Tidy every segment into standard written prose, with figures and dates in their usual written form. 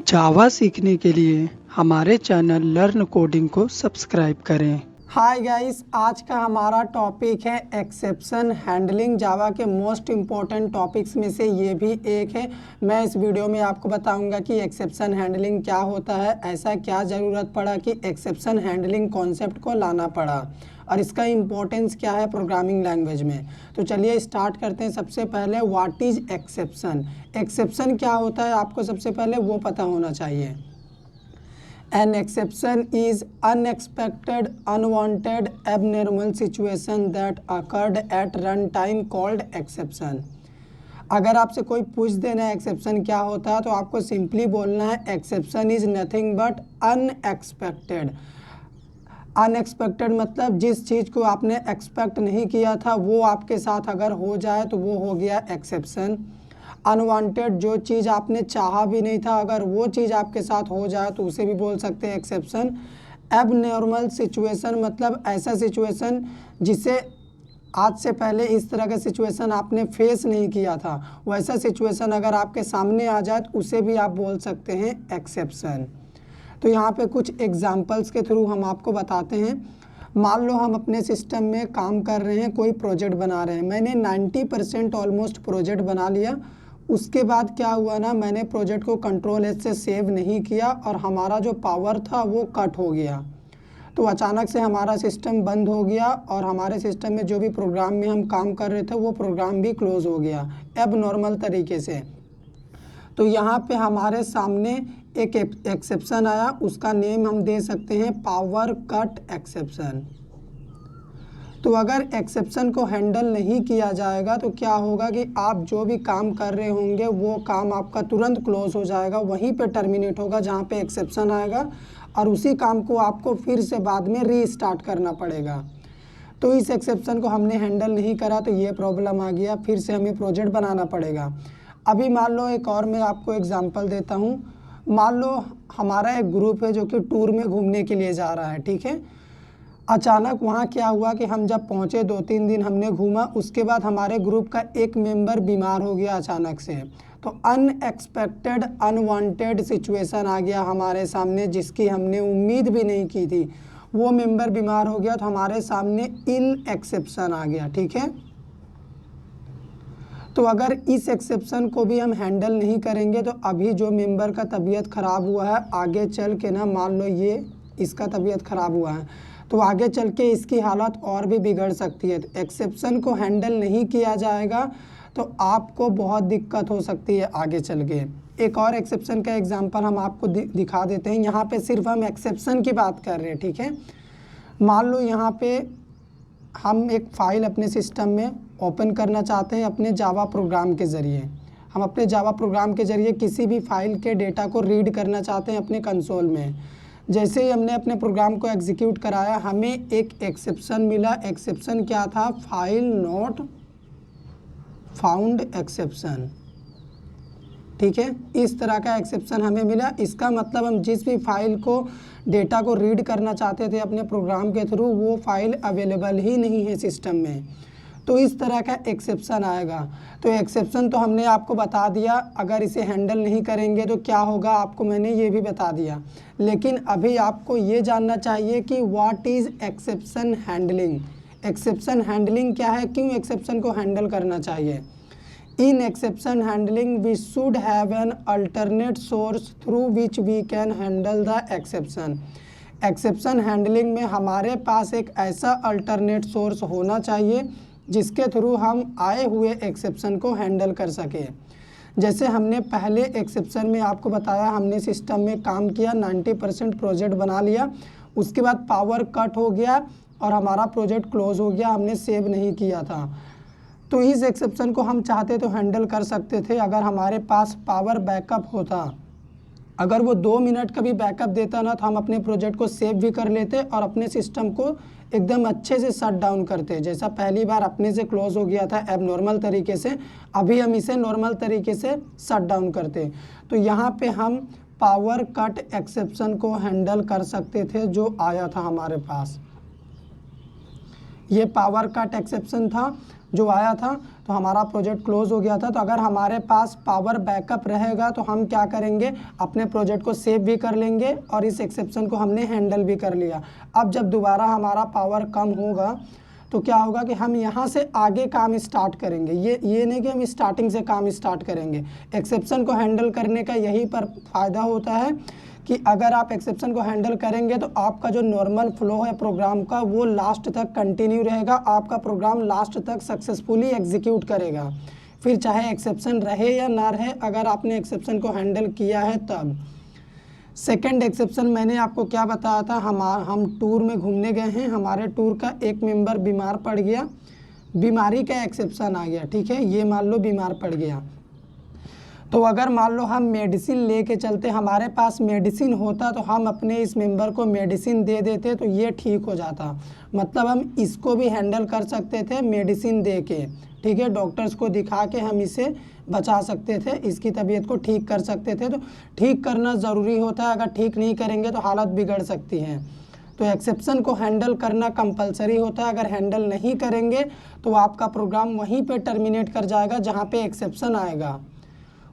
जावा सीखने के लिए हमारे चैनल लर्न कोडिंग को सब्सक्राइब करें। हाय गाइस, आज का हमारा टॉपिक है एक्सेप्शन हैंडलिंग। जावा के मोस्ट इम्पॉर्टेंट टॉपिक्स में से ये भी एक है। मैं इस वीडियो में आपको बताऊंगा कि एक्सेप्शन हैंडलिंग क्या होता है, ऐसा क्या ज़रूरत पड़ा कि एक्सेप्शन हैंडलिंग कॉन्सेप्ट को लाना पड़ा और इसका इम्पोर्टेंस क्या है प्रोग्रामिंग लैंग्वेज में। तो चलिए स्टार्ट करते हैं। सबसे पहले व्हाट इज़ एक्सेप्शन। एक्सेप्शन क्या होता है आपको सबसे पहले वो पता होना चाहिए। An exception is unexpected, unwanted, abnormal situation that occurred at runtime called exception। अगर आपसे कोई पूछ देना है एक्सेप्शन क्या होता है तो आपको सिंपली बोलना है exception is nothing but unexpected. Unexpected मतलब जिस चीज़ को आपने एक्सपेक्ट नहीं किया था वो आपके साथ अगर हो जाए तो वो हो गया एक्सेप्शन। अनवांटेड, जो चीज़ आपने चाहा भी नहीं था अगर वो चीज़ आपके साथ हो जाए तो उसे भी बोल सकते हैं एक्सेप्शन। एबनॉर्मल सिचुएशन मतलब ऐसा सिचुएशन जिसे आज से पहले इस तरह का सिचुएशन आपने फेस नहीं किया था, वैसा सिचुएशन अगर आपके सामने आ जाए तो उसे भी आप बोल सकते हैं एक्सेप्शन। तो यहाँ पे कुछ एग्जांपल्स के थ्रू हम आपको बताते हैं। मान लो हम अपने सिस्टम में काम कर रहे हैं, कोई प्रोजेक्ट बना रहे हैं। मैंने 90% ऑलमोस्ट प्रोजेक्ट बना लिया। उसके बाद क्या हुआ ना, मैंने प्रोजेक्ट को कंट्रोल एस से सेव नहीं किया और हमारा जो पावर था वो कट हो गया। तो अचानक से हमारा सिस्टम बंद हो गया और हमारे सिस्टम में जो भी प्रोग्राम में हम काम कर रहे थे वो प्रोग्राम भी क्लोज हो गया एब नॉर्मल तरीके से। तो यहाँ पे हमारे सामने एक एक्सेप्शन आया, उसका नेम हम दे सकते हैं पावर कट एक्सेप्शन। तो अगर एक्सेप्शन को हैंडल नहीं किया जाएगा तो क्या होगा कि आप जो भी काम कर रहे होंगे वो काम आपका तुरंत क्लोज हो जाएगा, वहीं पे टर्मिनेट होगा जहाँ पे एक्सेप्शन आएगा और उसी काम को आपको फिर से बाद में रीस्टार्ट करना पड़ेगा। तो इस एक्सेप्शन को हमने हैंडल नहीं करा तो ये प्रॉब्लम आ गया, फिर से हमें प्रोजेक्ट बनाना पड़ेगा। अभी मान लो एक और मैं आपको एग्जांपल देता हूँ। मान लो हमारा एक ग्रुप है जो कि टूर में घूमने के लिए जा रहा है, ठीक है। अचानक वहाँ क्या हुआ कि हम जब पहुँचे 2-3 दिन हमने घूमा, उसके बाद हमारे ग्रुप का एक मेंबर बीमार हो गया अचानक से। तो अनएक्सपेक्टेड अनवांटेड सिचुएशन आ गया हमारे सामने जिसकी हमने उम्मीद भी नहीं की थी। वो मेंबर बीमार हो गया तो हमारे सामने इल एक्सेप्शन आ गया, ठीक है। तो अगर इस एक्सेप्शन को भी हम हैंडल नहीं करेंगे तो अभी जो मेंबर का तबीयत ख़राब हुआ है आगे चल के ना, मान लो ये इसका तबीयत ख़राब हुआ है तो आगे चल के इसकी हालत और भी बिगड़ सकती है। तो एक्सेप्शन को हैंडल नहीं किया जाएगा तो आपको बहुत दिक्कत हो सकती है आगे चल के। एक और एक्सेप्शन का एग्जांपल हम आपको दिखा देते हैं। यहाँ पे सिर्फ हम एक्सेप्शन की बात कर रहे हैं, ठीक है। मान लो यहाँ पे हम एक फ़ाइल अपने सिस्टम में ओपन करना चाहते हैं अपने जावा प्रोग्राम के ज़रिए। हम अपने जावा प्रोग्राम के ज़रिए किसी भी फाइल के डेटा को रीड करना चाहते हैं अपने कंसोल में। जैसे ही हमने अपने प्रोग्राम को एग्जीक्यूट कराया हमें एक एक्सेप्शन मिला। एक्सेप्शन क्या था? फाइल नॉट फाउंड एक्सेप्शन, ठीक है। इस तरह का एक्सेप्शन हमें मिला। इसका मतलब हम जिस भी फाइल को डेटा को रीड करना चाहते थे अपने प्रोग्राम के थ्रू वो फाइल अवेलेबल ही नहीं है सिस्टम में, तो इस तरह का एक्सेप्शन आएगा। तो एक्सेप्शन तो हमने आपको बता दिया, अगर इसे हैंडल नहीं करेंगे तो क्या होगा आपको मैंने ये भी बता दिया। लेकिन अभी आपको ये जानना चाहिए कि what is exception handling. Exception handling क्या है, क्यों एक्सेप्शन को हैंडल करना चाहिए। In exception handling we should have an alternate source through which we can handle the exception. Exception handling में हमारे पास एक ऐसा अल्टरनेट सोर्स होना चाहिए जिसके थ्रू हम आए हुए एक्सेप्शन को हैंडल कर सकें। जैसे हमने पहले एक्सेप्शन में आपको बताया, हमने सिस्टम में काम किया, 90% प्रोजेक्ट बना लिया, उसके बाद पावर कट हो गया और हमारा प्रोजेक्ट क्लोज हो गया, हमने सेव नहीं किया था। तो इस एक्सेप्शन को हम चाहते तो हैंडल कर सकते थे अगर हमारे पास पावर बैकअप होता। अगर वो 2 मिनट का भी बैकअप देता ना तो हम अपने प्रोजेक्ट को सेव भी कर लेते और अपने सिस्टम को एकदम अच्छे से शट डाउन करते। जैसा पहली बार अपने से क्लोज हो गया था एब नॉर्मल तरीके से, अभी हम इसे नॉर्मल तरीके से शट डाउन करते। तो यहाँ पे हम पावर कट एक्सेप्शन को हैंडल कर सकते थे जो आया था हमारे पास। ये पावर कट एक्सेप्शन था जो आया था, तो हमारा प्रोजेक्ट क्लोज हो गया था। तो अगर हमारे पास पावर बैकअप रहेगा तो हम क्या करेंगे, अपने प्रोजेक्ट को सेव भी कर लेंगे और इस एक्सेप्शन को हमने हैंडल भी कर लिया। अब जब दोबारा हमारा पावर कम होगा तो क्या होगा कि हम यहाँ से आगे काम स्टार्ट करेंगे। ये नहीं कि हम स्टार्टिंग से काम स्टार्ट करेंगे। एक्सेप्शन को हैंडल करने का यही पर फ़ायदा होता है कि अगर आप एक्सेप्शन को हैंडल करेंगे तो आपका जो नॉर्मल फ्लो है प्रोग्राम का वो लास्ट तक कंटिन्यू रहेगा, आपका प्रोग्राम लास्ट तक सक्सेसफुली एग्जीक्यूट करेगा। फिर चाहे एक्सेप्शन रहे या ना रहे, अगर आपने एक्सेप्शन को हैंडल किया है तब। सेकंड एक्सेप्शन मैंने आपको क्या बताया था, हम टूर में घूमने गए हैं, हमारे टूर का एक मेंबर बीमार पड़ गया, बीमारी का एक्सेप्शन आ गया, ठीक है। ये मान लो बीमार पड़ गया, तो अगर मान लो हम मेडिसिन लेके चलते, हमारे पास मेडिसिन होता तो हम अपने इस मेंबर को मेडिसिन दे देते तो ये ठीक हो जाता। मतलब हम इसको भी हैंडल कर सकते थे मेडिसिन दे के, ठीक है। डॉक्टर्स को दिखा के हम इसे बचा सकते थे, इसकी तबीयत को ठीक कर सकते थे। तो ठीक करना ज़रूरी होता है, अगर ठीक नहीं करेंगे तो हालत बिगड़ सकती है। तो एक्सेप्शन को हैंडल करना कंपलसरी होता है, अगर हैंडल नहीं करेंगे तो आपका प्रोग्राम वहीं पे टर्मिनेट कर जाएगा जहाँ पे एक्सेप्शन आएगा।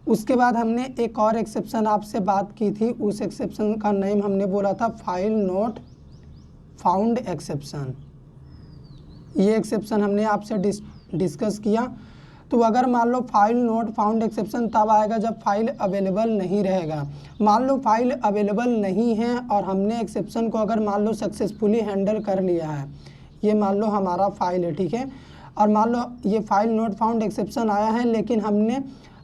उसके बाद हमने एक और एक्सेप्शन आपसे बात की थी, उस एक्सेप्शन का नेम हमने बोला था फाइल नॉट फाउंड एक्सेप्शन। ये एक्सेप्शन हमने आपसे डिस्कस किया। तो अगर मान लो फाइल नॉट फाउंड एक्सेप्शन तब आएगा जब फाइल अवेलेबल नहीं रहेगा। मान लो फाइल अवेलेबल नहीं है और हमने एक्सेप्शन को अगर मान लो सक्सेसफुली हैंडल कर लिया है, ये मान लो हमारा फाइल है, ठीक है। और मान लो ये फाइल नॉट फाउंड एक्सेप्शन आया है लेकिन हमने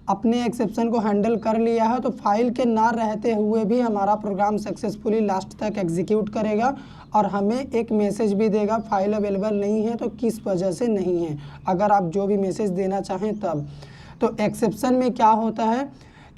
अपने एक्सेप्शन को हैंडल कर लिया है, तो फाइल के ना रहते हुए भी हमारा प्रोग्राम सक्सेसफुली लास्ट तक एग्जीक्यूट करेगा और हमें एक मैसेज भी देगा फाइल अवेलेबल नहीं है तो किस वजह से नहीं है, अगर आप जो भी मैसेज देना चाहें तब। तो एक्सेप्शन में क्या होता है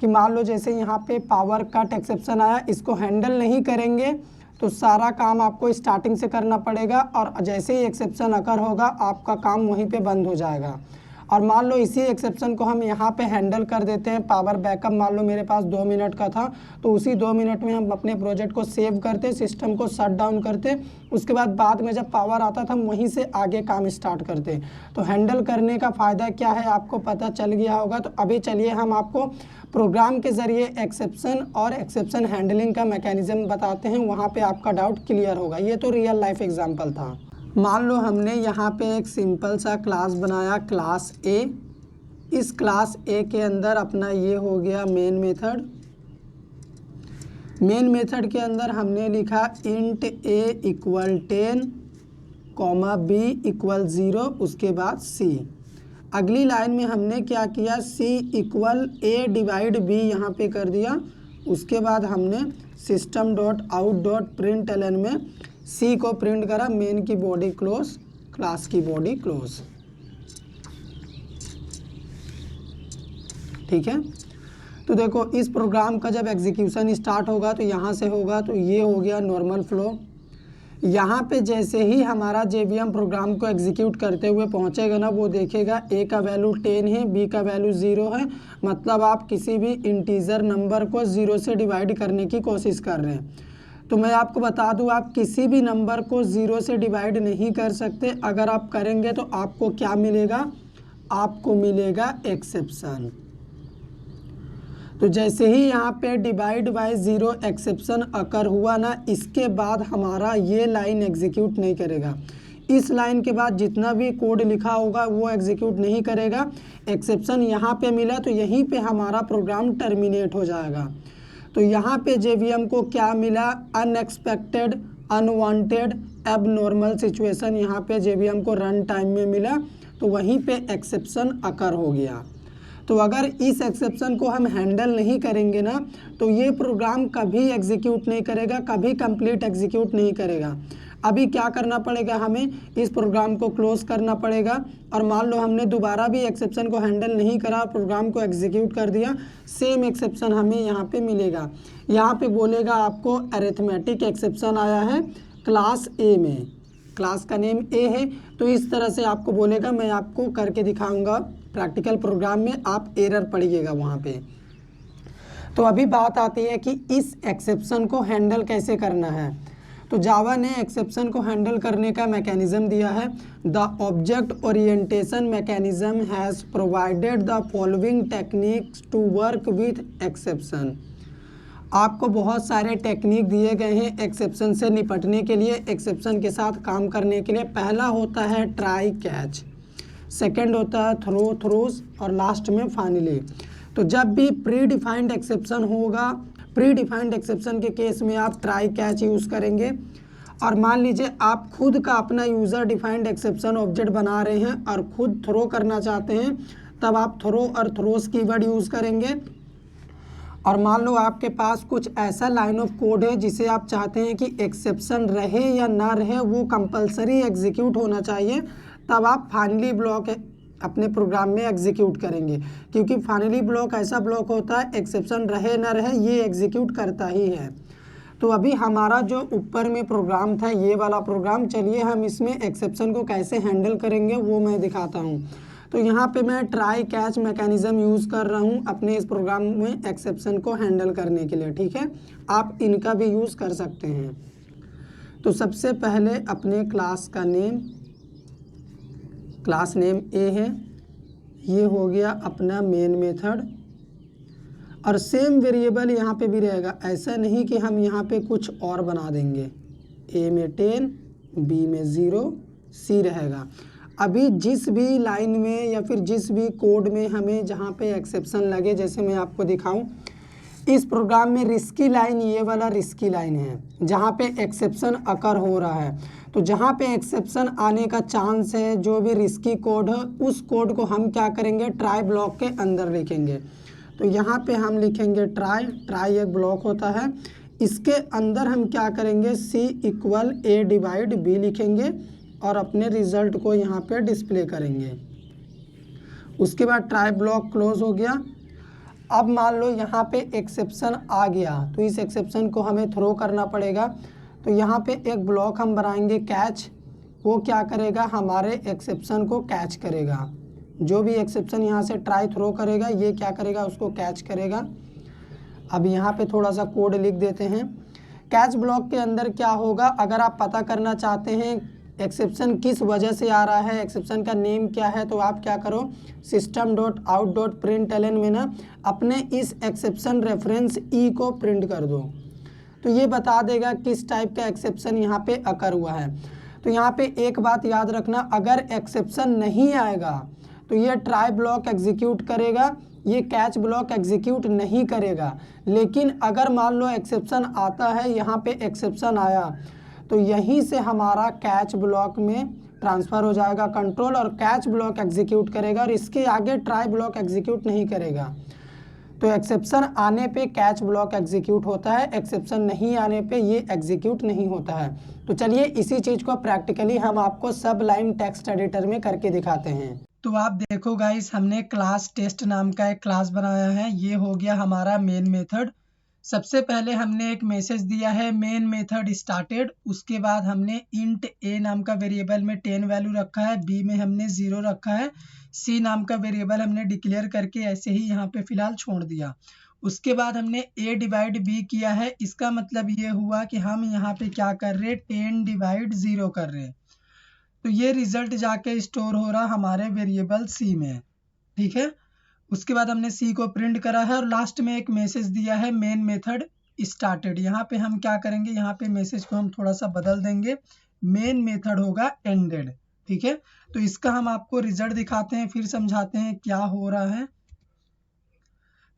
कि मान लो जैसे यहाँ पे पावर कट एक्सेप्शन आया, इसको हैंडल नहीं करेंगे तो सारा काम आपको स्टार्टिंग से करना पड़ेगा और जैसे ही एक्सेप्शन अकर होगा आपका काम वहीं पे बंद हो जाएगा। और मान लो इसी एक्सेप्शन को हम यहाँ पे हैंडल कर देते हैं, पावर बैकअप मान लो मेरे पास 2 मिनट का था, तो उसी 2 मिनट में हम अपने प्रोजेक्ट को सेव करते, सिस्टम को शट डाउन करते, उसके बाद में जब पावर आता था हम वहीं से आगे काम स्टार्ट करते। तो हैंडल करने का फ़ायदा क्या है आपको पता चल गया होगा। तो अभी चलिए हम आपको प्रोग्राम के ज़रिए एक्सेप्शन और एक्सेप्शन हैंडलिंग का मैकेनिज़्म बताते हैं, वहाँ पर आपका डाउट क्लियर होगा। ये तो रियल लाइफ एग्जाम्पल था। मान लो हमने यहाँ पे एक सिंपल सा क्लास बनाया, क्लास ए। इस क्लास ए के अंदर अपना ये हो गया मेन मेथड। मेन मेथड के अंदर हमने लिखा इंट ए इक्वल 10 कॉमा बी इक्वल 0, उसके बाद सी। अगली लाइन में हमने क्या किया, C equal A divide B यहाँ पे कर दिया। उसके बाद हमने system dot out dot print LN में सी को प्रिंट करा, मेन की बॉडी क्लोज, क्लास की बॉडी क्लोज, ठीक है। तो देखो इस प्रोग्राम का जब एग्जीक्यूशन स्टार्ट होगा तो यहाँ से होगा, तो ये हो गया नॉर्मल फ्लो। यहाँ पे जैसे ही हमारा जेवीएम प्रोग्राम को एग्जीक्यूट करते हुए पहुँचेगा ना, वो देखेगा ए का वैल्यू 10 है, बी का वैल्यू 0 है, मतलब आप किसी भी इंटीजर नंबर को 0 से डिवाइड करने की कोशिश कर रहे हैं। तो मैं आपको बता दूं, आप किसी भी नंबर को 0 से डिवाइड नहीं कर सकते। अगर आप करेंगे तो आपको क्या मिलेगा, आपको मिलेगा एक्सेप्शन। तो जैसे ही यहाँ पे डिवाइड बाय 0 एक्सेप्शन अकर हुआ ना, इसके बाद हमारा ये लाइन एग्जीक्यूट नहीं करेगा। इस लाइन के बाद जितना भी कोड लिखा होगा वो एग्जीक्यूट नहीं करेगा। एक्सेप्शन यहाँ पे मिला तो यहीं पे हमारा प्रोग्राम टर्मिनेट हो जाएगा। तो यहाँ पे जेवीएम को क्या मिला, अनएक्सपेक्टेड, अनवांटेड, एबनॉर्मल सिचुएशन यहाँ पे जेवीएम को रन टाइम में मिला, तो वहीं पे एक्सेप्शन अकर हो गया। तो अगर इस एक्सेप्शन को हम हैंडल नहीं करेंगे ना, तो ये प्रोग्राम कभी एग्जीक्यूट नहीं करेगा, कभी कंप्लीट एग्जीक्यूट नहीं करेगा। अभी क्या करना पड़ेगा, हमें इस प्रोग्राम को क्लोज करना पड़ेगा। और मान लो हमने दोबारा भी एक्सेप्शन को हैंडल नहीं करा, प्रोग्राम को एग्जीक्यूट कर दिया, सेम एक्सेप्शन हमें यहाँ पे मिलेगा। यहाँ पे बोलेगा आपको अरिथमेटिक एक्सेप्शन आया है क्लास ए में, क्लास का नेम ए है, तो इस तरह से आपको बोलेगा। मैं आपको करके दिखाऊंगा प्रैक्टिकल प्रोग्राम में, आप एरर पढ़िएगा वहाँ पे। तो अभी बात आती है कि इस एक्सेप्शन को हैंडल कैसे करना है। तो जावा ने एक्सेप्शन को हैंडल करने का मैकेनिज्म दिया है। The object orientation mechanism has provided the following techniques to work with exception. आपको बहुत सारे टेक्निक दिए गए हैं एक्सेप्शन से निपटने के लिए, एक्सेप्शन के साथ काम करने के लिए। पहला होता है ट्राई कैच, सेकंड होता है थ्रो थ्रोज और लास्ट में फाइनली। तो जब भी प्री डिफाइंड एक्सेप्शन होगा, प्री डिफाइंड एक्सेप्शन के केस में आप ट्राई कैच यूज़ करेंगे। और मान लीजिए आप खुद का अपना यूज़र डिफाइंड एक्सेप्शन ऑब्जेक्ट बना रहे हैं और खुद थ्रो करना चाहते हैं, तब आप थ्रो और थ्रोज कीवर्ड यूज़ करेंगे। और मान लो आपके पास कुछ ऐसा लाइन ऑफ कोड है जिसे आप चाहते हैं कि एक्सेप्शन रहे या ना रहे, वो कंपलसरी एग्जीक्यूट होना चाहिए, तब आप फाइनली ब्लॉक अपने प्रोग्राम में एग्जीक्यूट करेंगे। क्योंकि फाइनली ब्लॉक ऐसा ब्लॉक होता है एक्सेप्शन रहे ना रहे ये एग्जीक्यूट करता ही है। तो अभी हमारा जो ऊपर में प्रोग्राम था ये वाला प्रोग्राम, चलिए हम इसमें एक्सेप्शन को कैसे हैंडल करेंगे वो मैं दिखाता हूँ। तो यहाँ पे मैं ट्राई कैच मैकेनिज्म यूज़ कर रहा हूँ अपने इस प्रोग्राम में एक्सेप्शन को हैंडल करने के लिए, ठीक है। आप इनका भी यूज़ कर सकते हैं। तो सबसे पहले अपने क्लास का नेम, क्लास नेम ए है, ये हो गया अपना मेन मेथड। और सेम वेरिएबल यहाँ पे भी रहेगा, ऐसा नहीं कि हम यहाँ पे कुछ और बना देंगे। ए में 10, बी में 0, सी रहेगा। अभी जिस भी लाइन में या फिर जिस भी कोड में हमें जहाँ पे एक्सेप्शन लगे, जैसे मैं आपको दिखाऊं, इस प्रोग्राम में रिस्की लाइन ये वाला रिस्की लाइन है जहाँ पे एक्सेप्शन अकर हो रहा है। तो जहाँ पे एक्सेप्शन आने का चांस है, जो भी रिस्की कोड है, उस कोड को हम क्या करेंगे, ट्राई ब्लॉक के अंदर लिखेंगे। तो यहाँ पे हम लिखेंगे ट्राई, ट्राई एक ब्लॉक होता है, इसके अंदर हम क्या करेंगे, सी इक्वल ए डिवाइड बी लिखेंगे और अपने रिजल्ट को यहाँ पे डिस्प्ले करेंगे। उसके बाद ट्राई ब्लॉक क्लोज हो गया। अब मान लो यहाँ पे एक्सेप्शन आ गया, तो इस एक्सेप्शन को हमें थ्रो करना पड़ेगा। तो यहाँ पे एक ब्लॉक हम बनाएंगे कैच, वो क्या करेगा, हमारे एक्सेप्शन को कैच करेगा। जो भी एक्सेप्शन यहाँ से ट्राई थ्रो करेगा ये क्या करेगा, उसको कैच करेगा। अब यहाँ पे थोड़ा सा कोड लिख देते हैं। कैच ब्लॉक के अंदर क्या होगा, अगर आप पता करना चाहते हैं एक्सेप्शन किस वजह से आ रहा है, एक्सेप्शन का नेम क्या है, तो आप क्या करो, system.out.println में ना अपने इस एक्सेप्शन रेफरेंस ई को प्रिंट कर दो। तो ये बता देगा किस टाइप का एक्सेप्शन यहाँ पे अकर हुआ है। तो यहाँ पे एक बात याद रखना, अगर एक्सेप्शन नहीं आएगा तो ये ट्राई ब्लॉक एग्जीक्यूट करेगा, ये कैच ब्लॉक एग्जीक्यूट नहीं करेगा। लेकिन अगर मान लो एक्सेप्शन आता है, यहाँ पे एक्सेप्शन आया, तो यहीं से हमारा कैच ब्लॉक में ट्रांसफ़र हो जाएगा कंट्रोल, और कैच ब्लॉक एग्जीक्यूट करेगा और इसके आगे ट्राई ब्लॉक एग्जीक्यूट नहीं करेगा। तो एक्सेप्शन आने पे कैच ब्लॉक एग्जीक्यूट होता है, एक्सेप्शन नहीं आने पे ये एग्जीक्यूट नहीं होता है। तो चलिए इसी चीज़ को प्रैक्टिकली हम आपको सब लाइन टेक्स्ट एडिटर में करके दिखाते हैं। तो आप देखो गाइस, हमने क्लास टेस्ट नाम का एक क्लास बनाया है, ये हो गया हमारा मेन मेथड। सबसे पहले हमने एक मैसेज दिया है मेन मेथड स्टार्टेड, उसके बाद हमने इंट ए नाम का वेरिएबल में 10 वैल्यू रखा है, बी में हमने 0 रखा है, सी नाम का वेरिएबल हमने डिक्लेयर करके ऐसे ही यहाँ पे फिलहाल छोड़ दिया। उसके बाद हमने ए डिवाइड बी किया है, इसका मतलब ये हुआ कि हम यहाँ पे क्या कर रहे हैं, 10 डिवाइड 0 कर रहे हैं। तो ये रिजल्ट जाके स्टोर हो रहा हमारे वेरिएबल सी में, ठीक है। उसके बाद हमने सी को प्रिंट करा है और लास्ट में एक मैसेज दिया है मेन मेथड स्टार्टेड। यहाँ पे हम क्या करेंगे, यहाँ पे मैसेज को हम थोड़ा सा बदल देंगे, मेन मेथड होगा एंडेड, ठीक है। तो इसका हम आपको रिजल्ट दिखाते हैं, फिर समझाते हैं क्या हो रहा है।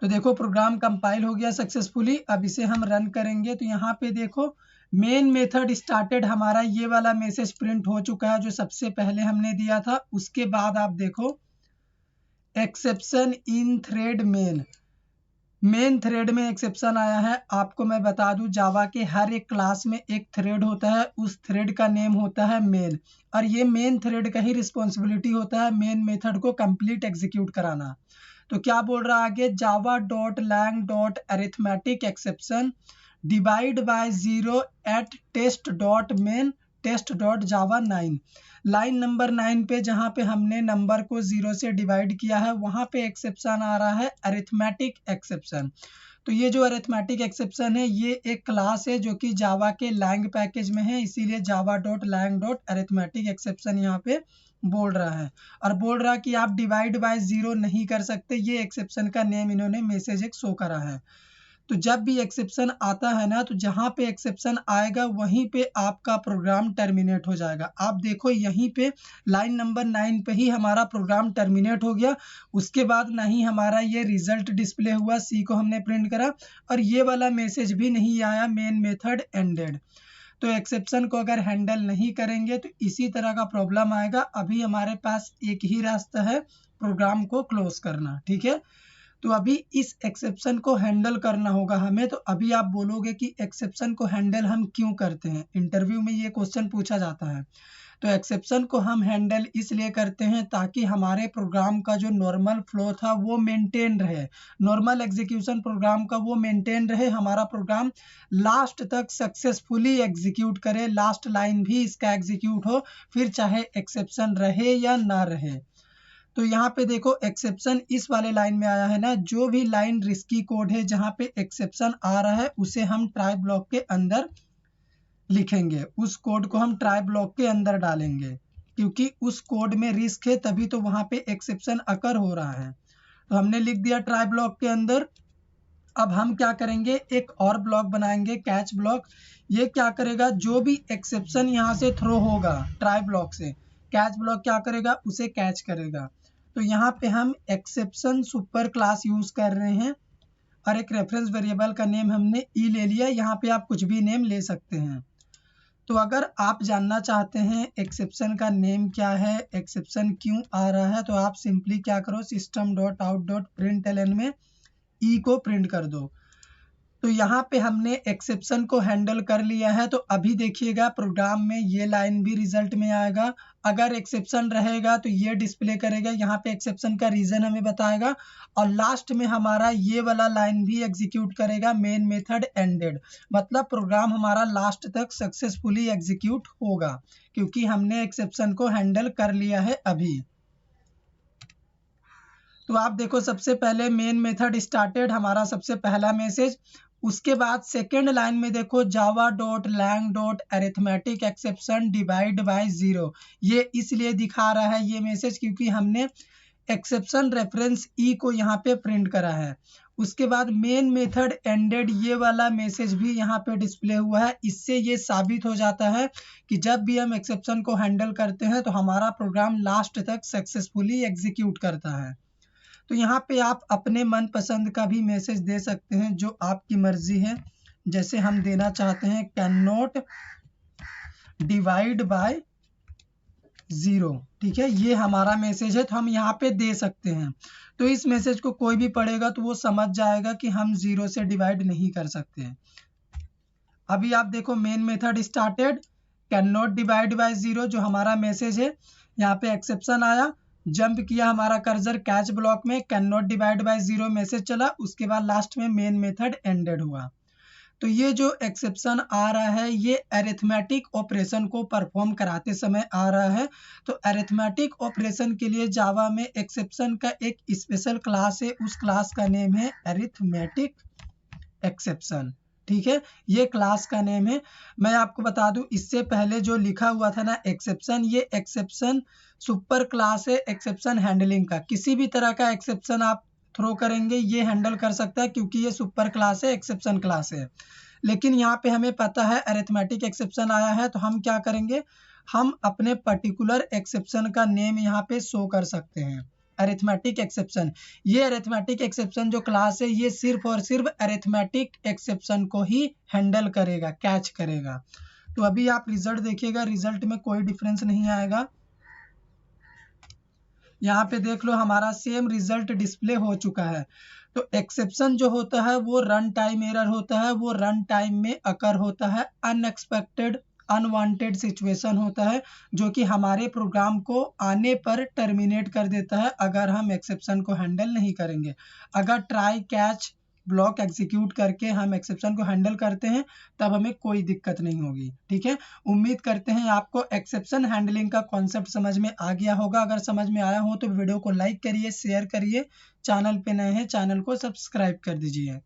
तो देखो प्रोग्राम कंपाइल हो गया सक्सेसफुली। अब इसे हम रन करेंगे तो यहाँ पे देखो मेन मेथड स्टार्टेड हमारा ये वाला मैसेज प्रिंट हो चुका है जो सबसे पहले हमने दिया था। उसके बाद आप देखो exception in thread main thread में एक्सेप्शन आया है। आपको मैं बता दूं जावा के हर एक क्लास में एक थ्रेड होता है, उस थ्रेड का नेम होता है मेन, और ये मेन थ्रेड का ही रिस्पॉन्सिबिलिटी होता है मेन मेथड को कंप्लीट एग्जीक्यूट कराना। तो क्या बोल रहा है आगे, Java dot lang dot arithmetic exception divide by 0 at test dot main test dot Java 9। Line number 9 पे जहाँ पे हमने नंबर को 0 से डिवाइड किया है वहाँ पे एक्सेप्शन आ रहा है अरिथमेटिक एक्सेप्शन। तो ये जो अरिथमेटिक एक्सेप्शन है ये एक क्लास है जो कि जावा के लैंग पैकेज में है, इसीलिए java.lang.arithmetic एक्सेप्शन यहाँ पे बोल रहा है। और बोल रहा है कि आप डिवाइड बाय जीरो नहीं कर सकते, ये एक्सेप्शन का नेम इन्होंने मैसेज एक शो करा है। तो जब भी एक्सेप्शन आता है ना, तो जहाँ पे एक्सेप्शन आएगा वहीं पे आपका प्रोग्राम टर्मिनेट हो जाएगा। आप देखो यहीं पे लाइन नंबर 9 पे ही हमारा प्रोग्राम टर्मिनेट हो गया। उसके बाद ना ही हमारा ये रिजल्ट डिस्प्ले हुआ, सी को हमने प्रिंट करा, और ये वाला मैसेज भी नहीं आया मेन मेथड एंडेड। तो एक्सेप्शन को अगर हैंडल नहीं करेंगे तो इसी तरह का प्रॉब्लम आएगा। अभी हमारे पास एक ही रास्ता है प्रोग्राम को क्लोज करना, ठीक है। तो अभी इस एक्सेप्शन को हैंडल करना होगा हमें। तो अभी आप बोलोगे कि एक्सेप्शन को हैंडल हम क्यों करते हैं, इंटरव्यू में ये क्वेश्चन पूछा जाता है। तो एक्सेप्शन को हम हैंडल इसलिए करते हैं ताकि हमारे प्रोग्राम का जो नॉर्मल फ्लो था वो मेंटेन रहे, नॉर्मल एग्जीक्यूशन प्रोग्राम का वो मेंटेन रहे, हमारा प्रोग्राम लास्ट तक सक्सेसफुली एग्जीक्यूट करे, लास्ट लाइन भी इसका एग्जीक्यूट हो, फिर चाहे एक्सेप्शन रहे या ना रहे। तो यहाँ पे देखो एक्सेप्शन इस वाले लाइन में आया है ना, जो भी लाइन रिस्की कोड है जहाँ पे एक्सेप्शन आ रहा है उसे हम ट्राई ब्लॉक के अंदर लिखेंगे, उस कोड को हम ट्राई ब्लॉक के अंदर डालेंगे, क्योंकि उस कोड में रिस्क है तभी तो वहाँ पे एक्सेप्शन अकर हो रहा है। तो हमने लिख दिया ट्राई ब्लॉक के अंदर। अब हम क्या करेंगे, एक और ब्लॉक बनाएंगे, कैच ब्लॉक। ये क्या करेगा, जो भी एक्सेप्शन यहाँ से थ्रो होगा ट्राई ब्लॉक से, कैच ब्लॉक क्या करेगा, उसे कैच करेगा। तो यहाँ पे हम एक्सेप्शन सुपर क्लास यूज कर रहे हैं और एक रेफरेंस वेरिएबल का नेम हमने ई ले लिया। यहाँ पे आप कुछ भी नेम ले सकते हैं। तो अगर आप जानना चाहते हैं एक्सेप्शन का नेम क्या है, एक्सेप्शन क्यों आ रहा है, तो आप सिंपली क्या करो, system.out.println में ई को प्रिंट कर दो। तो यहाँ पे हमने एक्सेप्शन को हैंडल कर लिया है। तो अभी देखिएगा प्रोग्राम में ये लाइन भी रिजल्ट में आएगा। अगर एक्सेप्शन रहेगा तो ये डिस्प्ले करेगा, यहाँ पे एक्सेप्शन का रीजन हमें बताएगा, और लास्ट में हमारा ये वाला लाइन भी एग्जीक्यूट करेगा, मेन मेथड एंडेड। मतलब प्रोग्राम हमारा लास्ट तक सक्सेसफुली एग्जीक्यूट होगा, क्योंकि हमने एक्सेप्शन को हैंडल कर लिया है अभी। तो आप देखो सबसे पहले मेन मेथड स्टार्टेड, हमारा सबसे पहला मैसेज। उसके बाद सेकेंड लाइन में देखो java.lang.arithmetic exception divide by zero. ये इसलिए दिखा रहा है ये मैसेज क्योंकि हमने एक्सेप्शन रेफरेंस ई को यहाँ पे प्रिंट करा है। उसके बाद मेन मेथड एंडेड, ये वाला मैसेज भी यहाँ पे डिस्प्ले हुआ है। इससे ये साबित हो जाता है कि जब भी हम एक्सेप्शन को हैंडल करते हैं तो हमारा प्रोग्राम लास्ट तक सक्सेसफुली एग्जीक्यूट करता है। तो यहाँ पे आप अपने मनपसंद का भी मैसेज दे सकते हैं, जो आपकी मर्जी है। जैसे हम देना चाहते हैं can not divide by zero, ठीक है, ये हमारा मैसेज है, तो हम यहाँ पे दे सकते हैं। तो इस मैसेज को कोई भी पढ़ेगा तो वो समझ जाएगा कि हम जीरो से डिवाइड नहीं कर सकते। अभी आप देखो main method started, can not divide by zero जो हमारा मैसेज है, यहाँ पे एक्सेप्शन आया, जंप किया हमारा कर्सर कैच ब्लॉक में, can not divide by zero message चला, उसके बाद लास्ट में मेन मेथड एंडेड हुआ। तो ये जो एक्सेप्शन आ रहा है ये अरिथमेटिक ऑपरेशन को परफॉर्म कराते समय आ रहा है। तो अरिथमेटिक ऑपरेशन के लिए जावा में एक्सेप्शन का एक स्पेशल क्लास है, उस क्लास का नेम है अरिथमेटिक एक्सेप्शन, ठीक है, ये क्लास का नेम है। मैं आपको बता दूं इससे पहले जो लिखा हुआ था ना एक्सेप्शन, ये एक्सेप्शन सुपर क्लास है एक्सेप्शन हैंडलिंग का। किसी भी तरह का एक्सेप्शन आप थ्रो करेंगे ये हैंडल कर सकता है, क्योंकि ये सुपर क्लास है, एक्सेप्शन क्लास है। लेकिन यहाँ पे हमें पता है अरिथमेटिक एक्सेप्शन आया है, तो हम क्या करेंगे, हम अपने पर्टिकुलर एक्सेप्शन का नेम यहाँ पे शो कर सकते हैं, अरिथमेटिक एक्सेप्शन। ये अरिथमेटिक एक्सेप्शन जो क्लास है ये सिर्फ और सिर्फ अरिथमेटिक एक्सेप्शन को ही हैंडल करेगा, कैच करेगा। तो अभी आप रिजल्ट देखिएगा, रिजल्ट में कोई डिफरेंस नहीं आएगा। यहाँ पे देख लो हमारा सेम रिजल्ट डिस्प्ले हो चुका है। तो एक्सेप्शन जो होता है वो रन टाइम एरर होता है, वो रन टाइम में अकर होता है, अनएक्सपेक्टेड अनवांटेड सिचुएशन होता है, जो कि हमारे प्रोग्राम को आने पर टर्मिनेट कर देता है अगर हम एक्सेप्शन को हैंडल नहीं करेंगे। अगर ट्राई कैच ब्लॉक एग्जीक्यूट करके हम एक्सेप्शन को हैंडल करते हैं तब हमें कोई दिक्कत नहीं होगी, ठीक है। उम्मीद करते हैं आपको एक्सेप्शन हैंडलिंग का कॉन्सेप्ट समझ में आ गया होगा। अगर समझ में आया हो तो वीडियो को लाइक करिए, शेयर करिए, चैनल पे नए हैं चैनल को सब्सक्राइब कर दीजिए।